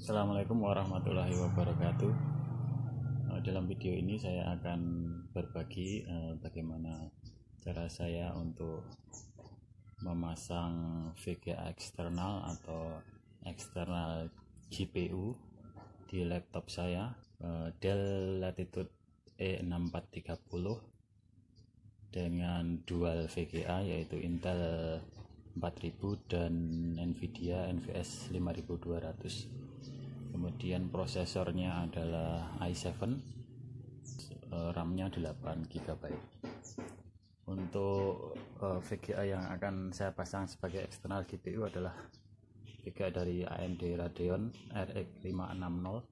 Assalamualaikum warahmatullahi wabarakatuh. Dalam video ini saya akan berbagi bagaimana cara saya untuk memasang VGA eksternal atau eksternal GPU di laptop saya, Dell Latitude E6430 dengan dual VGA yaitu Intel 4000 dan Nvidia NVS 5200. Kemudian prosesornya adalah i7, RAM-nya 8 GB. Untuk VGA yang akan saya pasang sebagai eksternal GPU adalah VGA dari AMD Radeon RX 560.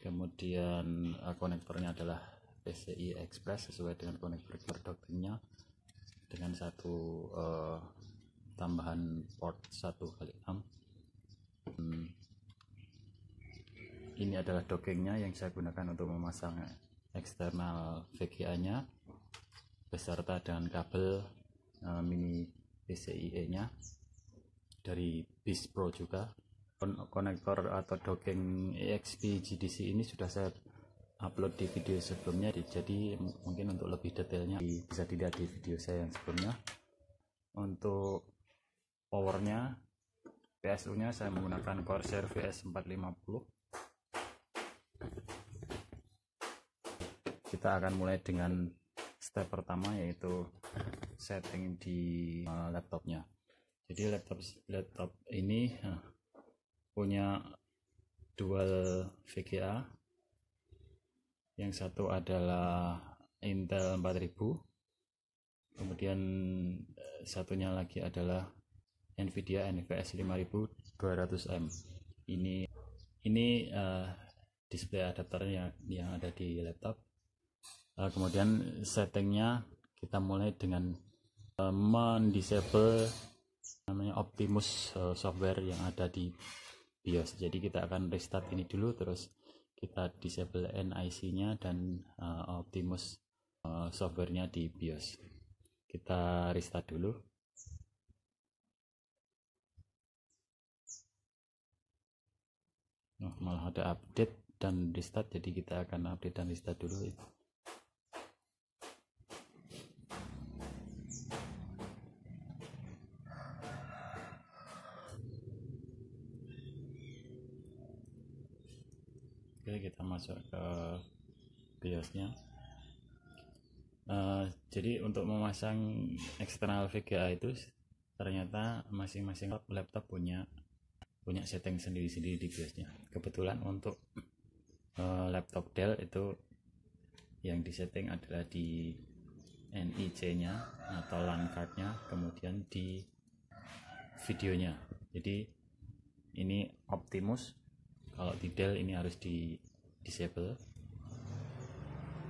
Kemudian konektornya adalah PCI Express sesuai dengan konektor dockingnya dengan satu tambahan port 1x6. Ini adalah dockingnya yang saya gunakan untuk memasang eksternal VGA nya beserta dengan kabel mini PCIe nya dari BIS Pro juga. Konektor atau docking EXP GDC ini sudah saya upload di video sebelumnya, jadi mungkin untuk lebih detailnya bisa dilihat di video saya yang sebelumnya. Untuk powernya, PSU nya saya menggunakan Corsair VS450. Kita akan mulai dengan step pertama, yaitu setting di laptopnya. Jadi laptop ini punya dual VGA. Yang satu adalah Intel 4000, kemudian satunya lagi adalah Nvidia NVS 5200M. Ini display adapternya yang ada di laptop. Kemudian settingnya kita mulai dengan mendisable namanya Optimus software yang ada di BIOS. Jadi kita akan restart ini dulu, terus kita disable NIC nya dan Optimus softwarenya di BIOS. Kita restart dulu. Malah ada update dan restart, jadi kita akan update dan restart dulu. Oke, kita masuk ke BIOS nya. Jadi untuk memasang eksternal VGA itu ternyata masing-masing laptop punya setting sendiri-sendiri di BIOS nya. Kebetulan untuk laptop Dell itu yang disetting adalah di NIC nya atau LAN card nya, kemudian di videonya. Jadi ini Optimus, kalau di Dell ini harus di disable.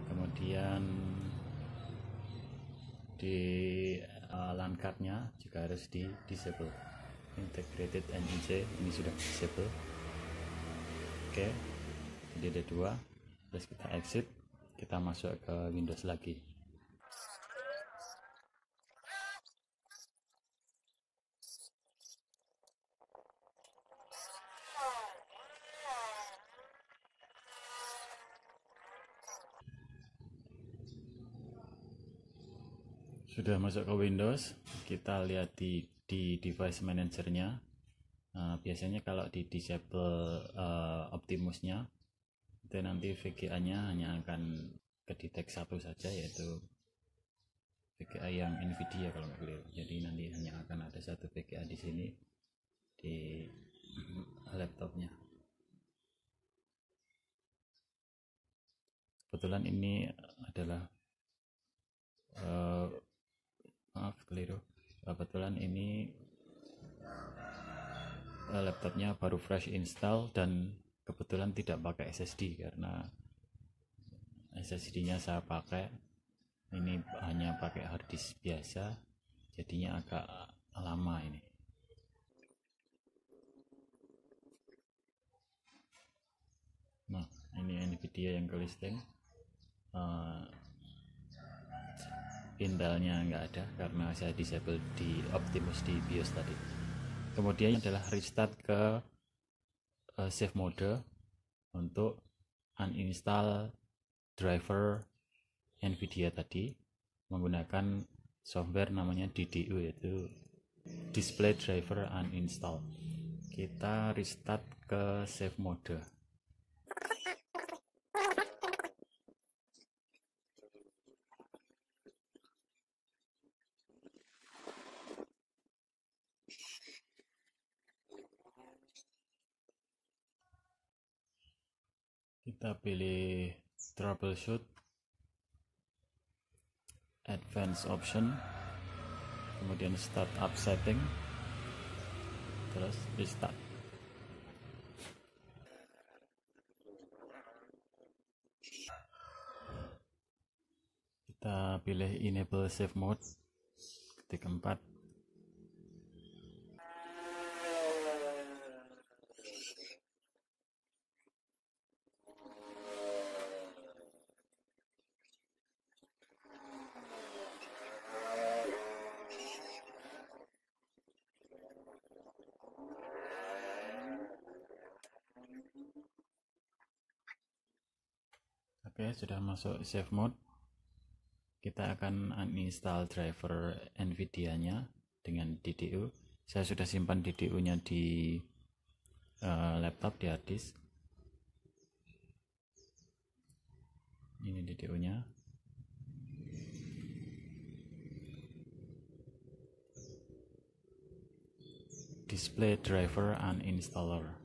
Kemudian di LAN card nya juga harus di disable. Integrated NIC ini sudah disable. Oke, jadi ada dua. Terus kita exit, kita masuk ke Windows lagi. Sudah masuk ke Windows, kita lihat di device managernya. Biasanya kalau di disable Optimusnya itu nanti VGA nya hanya akan kedetek satu saja, yaitu VGA yang Nvidia kalau nggak keliru. Jadi nanti hanya akan ada satu VGA di sini di laptopnya. Kebetulan ini adalah maaf keliru, kebetulan ini laptopnya baru fresh install dan kebetulan tidak pakai SSD, karena SSD nya saya pakai ini hanya pakai harddisk biasa, jadinya agak lama ini. Nah, ini Nvidia yang ke listing. Intelnya nggak ada karena saya disable di Optimus di BIOS tadi. Kemudian adalah restart ke save mode untuk uninstall driver Nvidia tadi menggunakan software namanya DDU, yaitu display driver uninstall. Kita restart ke save mode. Kita pilih troubleshoot, advanced option, kemudian startup setting, terus restart. Kita pilih enable save mode, ketik 4. Oke, sudah masuk save mode. Kita akan uninstall driver Nvidia nya dengan DDU. Saya sudah simpan DDU nya di laptop, di hard disk. Ini DDU nya. Display driver uninstaller.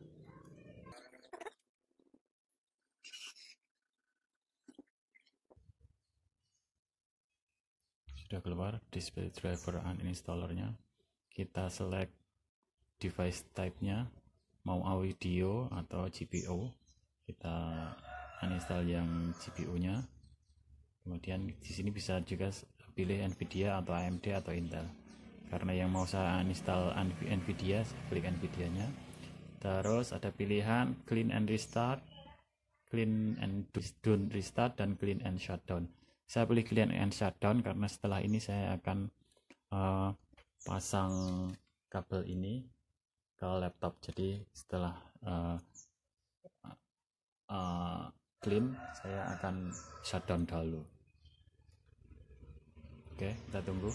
Sudah keluar display driver uninstallernya. Kita select device type nya, mau audio atau GPU. Kita uninstall yang GPU nya. Kemudian di sini bisa juga pilih Nvidia atau AMD atau Intel. Karena yang mau saya uninstall Nvidia, saya klik Nvidia nya. Terus ada pilihan clean and restart, clean and don't restart, dan clean and shutdown. Saya pilih clean and shutdown karena setelah ini saya akan pasang kabel ini ke laptop. Jadi setelah clean, saya akan shutdown dulu. Oke, kita tunggu.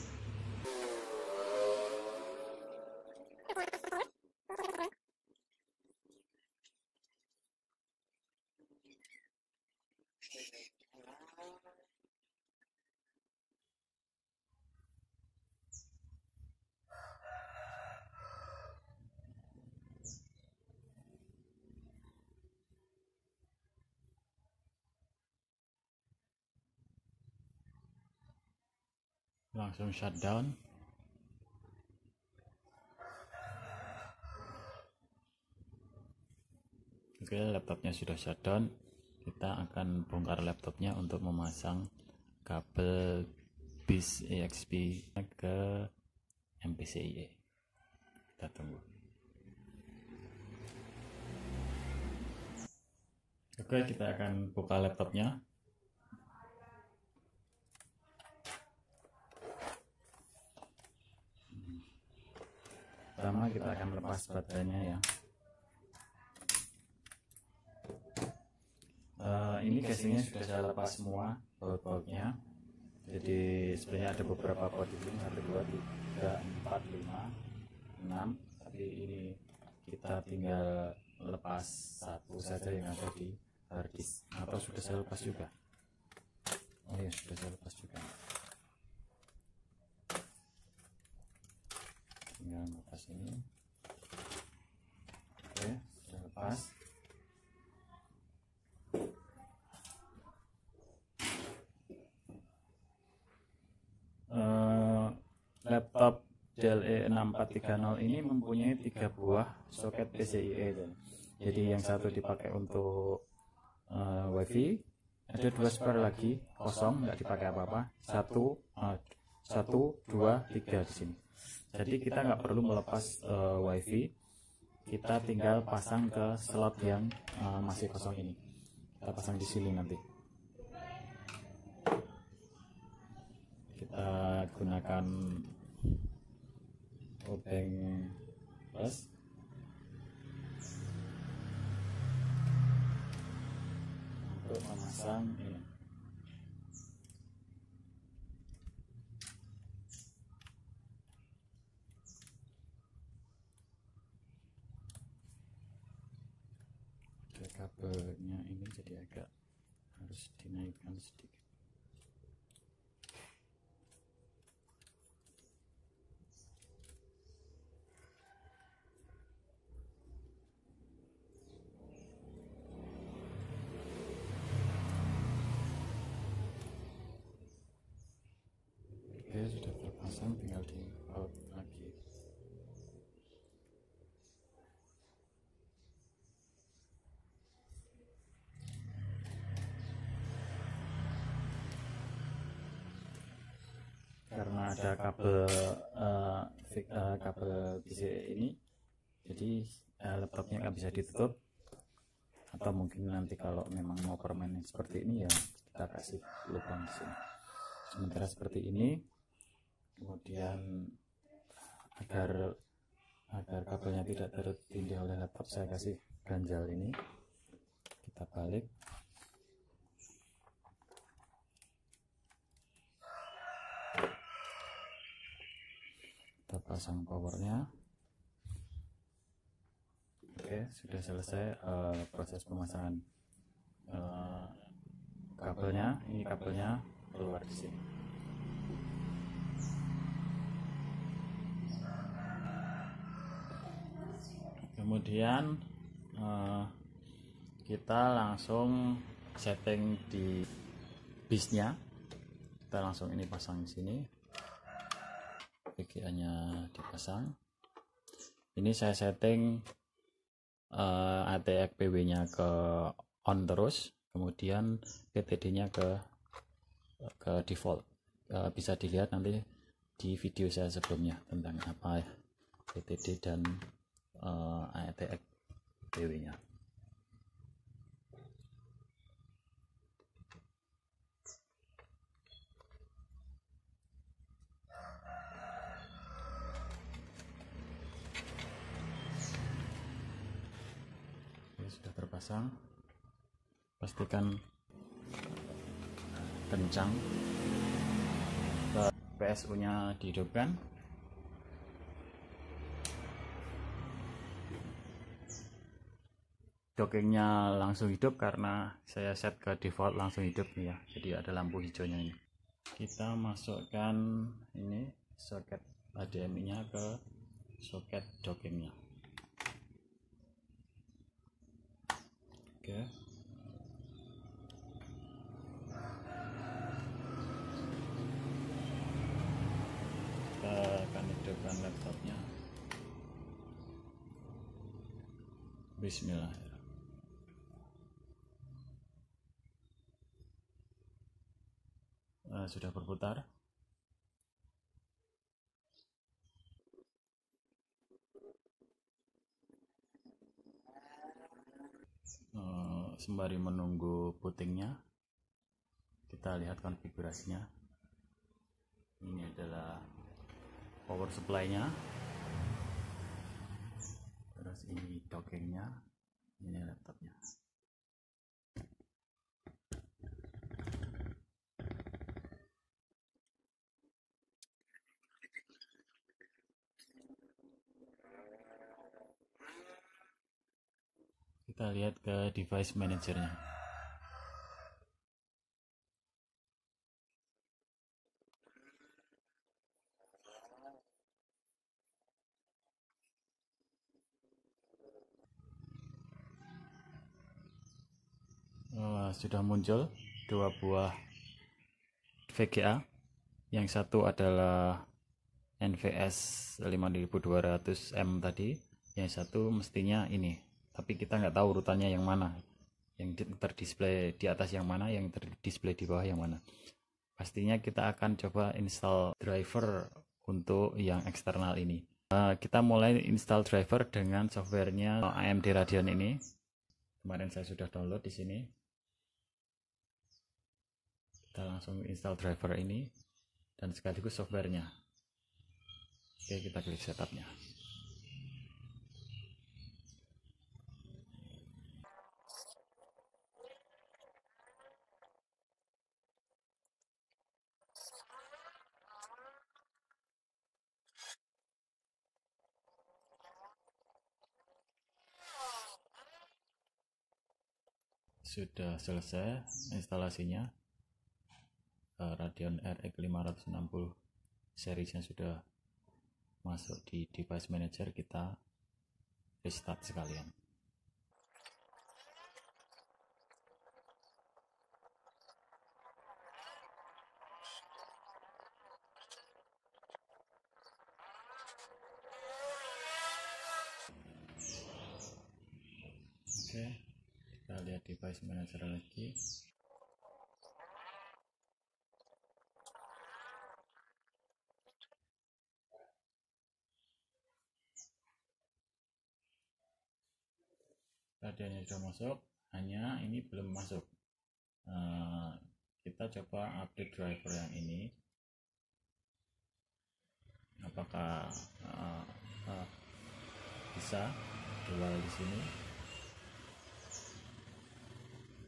Langsung shutdown. Oke, laptopnya sudah shutdown. Kita akan bongkar laptopnya untuk memasang kabel BIS EXP ke MPCIe. Kita tunggu. Oke, kita akan buka laptopnya. Pertama kita akan lepas baterainya ya. Ini casingnya sudah saya lepas semua baut-bautnya. Jadi sebenarnya ada beberapa baut di sini, 1, 2, 3, 4, 5, 6. Tapi ini kita tinggal lepas satu saja yang ada di hard disk. Atau sudah saya lepas juga? Oh ya, sudah saya lepas juga. Tinggal lepas ini. Oke, sudah lepas. Laptop Dell E6430 ini mempunyai 3 buah soket PCIe. Jadi yang satu dipakai untuk WiFi, ada 2 spare lagi kosong, nggak dipakai apa-apa. 1, 2, 3 di sini. Jadi kita nggak perlu melepas WiFi, kita tinggal pasang ke slot yang masih kosong ini. Kita pasang di sini nanti. Kita gunakan obeng plus. untuk memasang ini. Kabelnya ini jadi agak harus dinaikkan sedikit. Oke, sudah terpasang, tinggal di out lagi. Karena ada kabel PCIe ini, jadi laptopnya nggak bisa ditutup, atau mungkin nanti kalau memang mau permanen seperti ini ya kita kasih lubang di sini. Sementara seperti ini, kemudian agar kabelnya tidak tertindih oleh laptop, saya kasih ganjal ini. Kita balik. Kita pasang powernya. Oke, sudah selesai proses pemasangan kabelnya. Ini kabelnya keluar di sini. Kemudian kita langsung setting di bisnya. Kita langsung ini pasang di sini. VGA-nya dipasang. Ini saya setting ATX PW-nya ke on terus, kemudian PTD-nya ke default. Bisa dilihat nanti di video saya sebelumnya tentang apa PTD dan ATX PW-nya. Sudah terpasang, pastikan kencang, PSU nya dihidupkan, dokengnya langsung hidup karena saya set ke default langsung hidup nih ya, jadi ada lampu hijaunya ini. Kita masukkan ini soket HDMI nya ke soket dokengnya. Oke. Kita akan hidupkan laptopnya. Bismillahirrahmanirrahim. Sudah berputar. Sembari menunggu bootingnya, kita lihat konfigurasinya. Ini adalah power supply-nya, terus ini dokengnya, ini laptopnya. Kita lihat ke device manajernya. Sudah muncul dua buah VGA. Yang satu adalah NVS 5200M tadi, yang satu mestinya ini, tapi kita nggak tahu urutannya yang mana, yang terdisplay di atas yang mana, yang terdisplay di bawah yang mana. Pastinya kita akan coba install driver untuk yang eksternal ini. Kita mulai install driver dengan softwarenya AMD Radeon ini. Kemarin saya sudah download di sini. Kita langsung install driver ini dan sekaligus softwarenya. Oke, kita klik setupnya. sudah selesai instalasinya. Radeon RX 560 seriesnya sudah masuk di device manager. Kita restart sekalian. Oke, kita lihat device manager lagi. Radeonnya sudah masuk, hanya ini belum masuk. Kita coba update driver yang ini, apakah bisa jual di sini.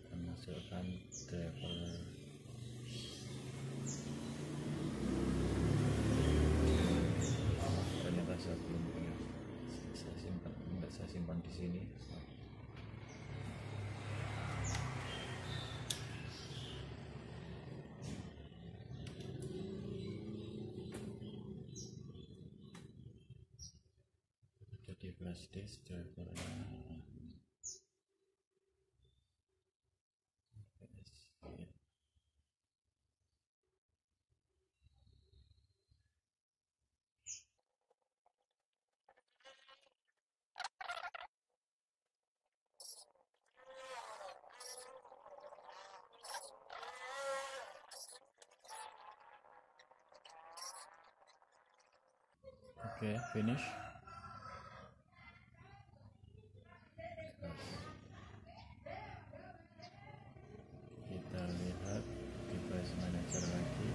Kita masukkan driver. Ternyata saya belum punya, saya simpan, enggak saya simpan di sini. Jadi flash disk drivernya. Oke, finish. Kita lihat device manager lagi.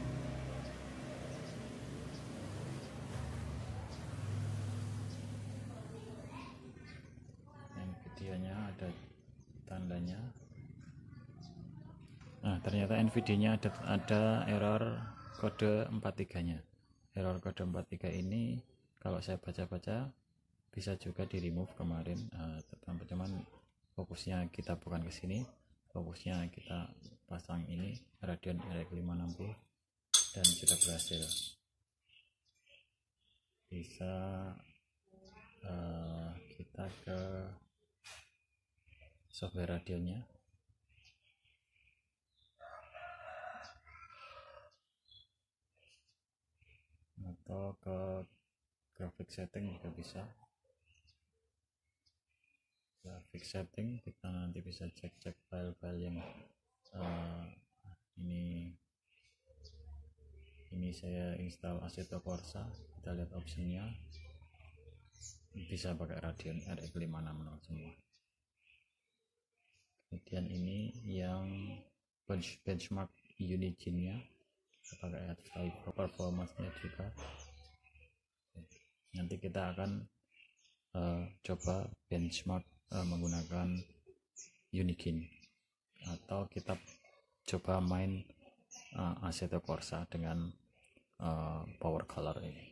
Nvidia-nya ada tandanya. Nah, ternyata Nvidia-nya ada error kode 43-nya. Error kode 43 ini kalau saya baca-baca bisa juga di remove kemarin, teman-teman. Fokusnya kita bukan ke sini, fokusnya kita pasang ini Radeon RX 560 dan sudah berhasil. Bisa kita ke software Radeonnya, atau ke graphic setting juga bisa. Graphic setting kita nanti bisa cek file-file yang ini saya install Assetto Corsa. Kita lihat optionnya, bisa pakai Radeon RX 560 semua. Kemudian ini yang benchmark Unigine-nya, pakai high performance-nya juga. Nanti kita akan coba benchmark menggunakan Unigine, atau kita coba main Assetto Corsa dengan power color ini.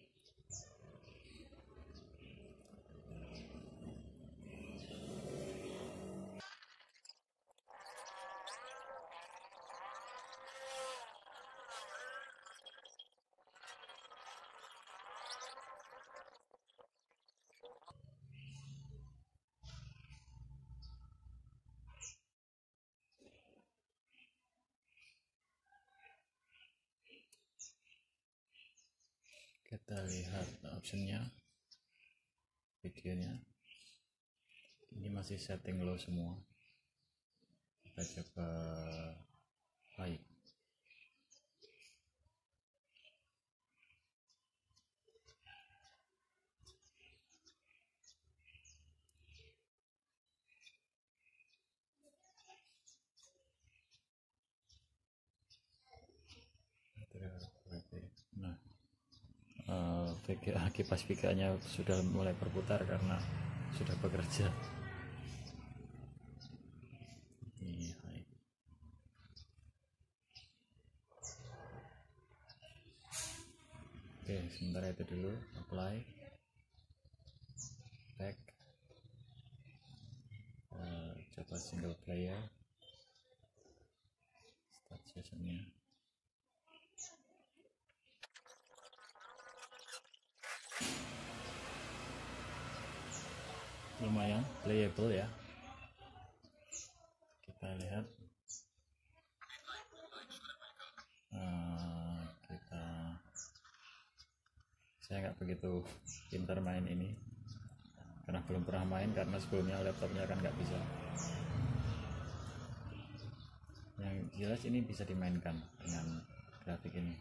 Kita lihat optionnya, videonya. Ini masih setting low semua. Kita coba high. Nah, kipas VGA-nya sudah mulai berputar karena sudah bekerja. Ini high. Oke, sementara itu dulu. Apply, back, coba single player. prosesnya. Lumayan playable ya, kita lihat. Saya nggak begitu pintar main ini karena belum pernah main, karena sebelumnya laptopnya kan nggak bisa. Yang jelas ini bisa dimainkan dengan grafik ini.